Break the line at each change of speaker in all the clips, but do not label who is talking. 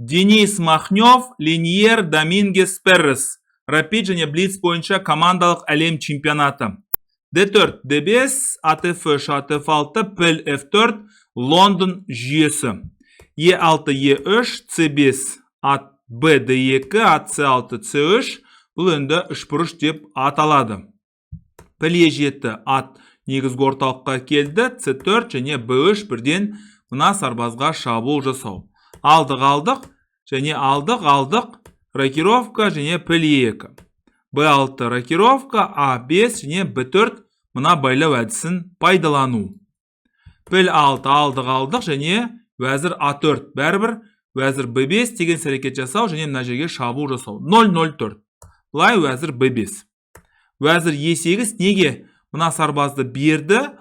Денис Махнев, Линьер Домингес Перрес. Рапид және Блиц бойынша командалық әлем чемпионаты. D4, D5, ATF3, ATF6, PIL F4, Лондон жүйесі. E6, E3, C5, B, D2, AC6, C3, бұл енді үшбұрыш деп аталады. PIL E7, ат негізгі орталыққа келді, C4 және B3 бірден мына сарбазға шабуыл жасау. Алдық, және алдық, рокировка және PIL E2. B6 рокировка, A5 және B4 мына байлау әдісін пайдалану. PIL 6 алдық және вәзір A4 бәрібір вәзір B5 деген әрекет жасау және мына жерге шабуыл жасау. 0-0-4. Бұлай вәзір B5. Вәзір E8 неге мына сарбазды берді?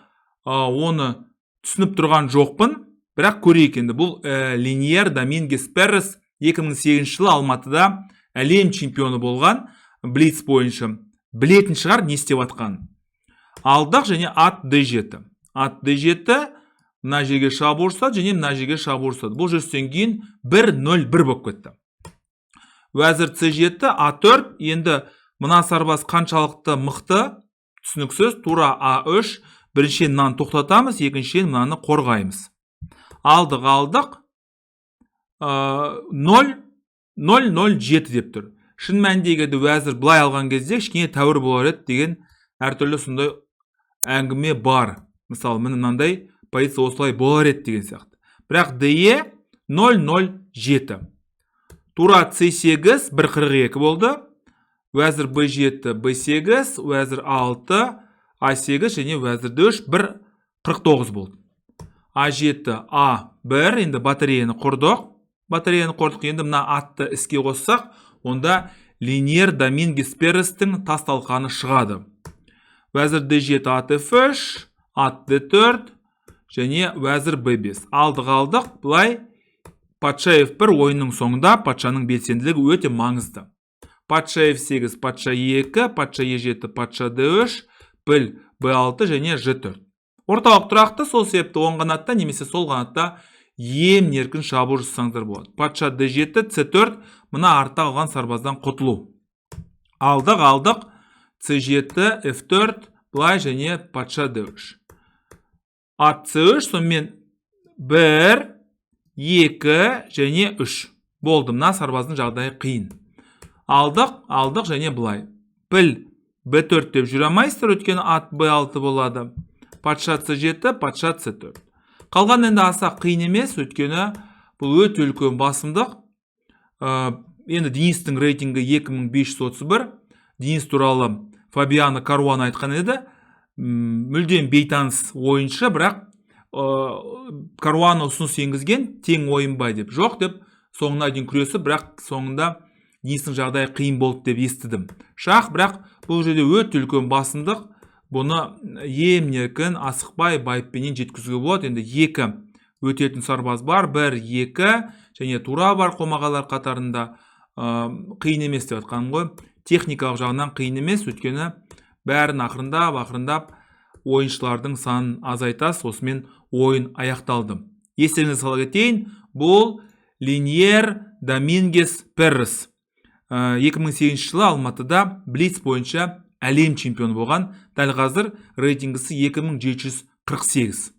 Оны түсініп тұрған жоқпын, бірақ көрейік енді. Бұл Линьер Домингес Перрес 2008 жылы Алматыда әлем чемпионы болған, Блиц бойынша. Білетін шығар не істеп атқан. Алдық және ат D7. Ат D7 мына жерге шабуыл жасады және мына жерге шабуыл жасады. Бұл жүрістен кейін 1-0-1 болып кетті. Вәзір C7, A4, енді мына сарбаз қаншалықты мықты, түсініксіз, тура A3, біріншен мынаны тоқтатамыз, екіншен мынаны қорғаймыз. Алдық, 0-0-0-7 деп тұр. Шын мәндегі вәзір бұлай алған кезде кішкене тәуір болар еді деген әртүрлі сондай әңгіме бар. Мысалы, мынандай позиция осылай болар еді деген сияқты. Бірақ DE 0-0-7. Тура C8 1-42 болды. Вәзір B7, B8, вәзір 6, A8 және вәзір D3 1-49 болды. A7, A1, енді батареяны құрдық. Енді мына атты іске қоссақ, онда Линьер Домингес Перрестің тасталқаны шығады. Вәзір D7, ATF3, ат D4 және вәзір B5. Алдық, бұлай патша F1 ойынның соңында патшаның белсенділігі өте маңызды. Патша F8, патша E2, патша E7, патша D3, PIL B6 және G4. Орталық тұрақты, сол себепті оң қанатта немесе сол қанатта еркін шабуыл жасаңыздар болады. Патша D7, C4, мына артта қалған сарбаздан құтылу. Алдық, C7, F4, бұлай және патша D3. Ат C3, сонымен 1, 2 және 3. Болды, мына сарбаздың жағдайы қиын. Алдық және бұлай. PIL B4 деп жүре алмайсыздар, өйткені ат B6 болады. Патша C7, патша C4. Қалған енді аса қиын емес, өйткені бұл өте үлкен басымдық. Енді Денистің рейтингі 2531. Денис туралы Фабиано Каруана айтқан еді. Мүлдем бейтаныс ойыншы, бірақ Каруана ұсыныс енгізген, тең ойын бай деп. Жоқ деп, соңына дейін күресі, бірақ соңында Денистің жағдайы қиын болды деп естідім. Шақ, бірақ бұл жерде өте үлкен басымдық. Бұны еркін, асықпай, байыппенен жеткізуге болады. Енді 2 өтетін сарбаз бар, 1, 2 және тура бар қомағалар қатарында. Қиын емес деп атқаным ғой. Техникалық жағынан қиын емес, өткені бәрін ақырындап ойыншылардың санын азайтас, осымен ойын аяқталды. Естеріңізге сала кетейін, бұл Линьер Домингес Перрес. 2008 жылы Алматыда Блиц бойынша әлем чемпионы болған, дәл қазір рейтингісі 2748.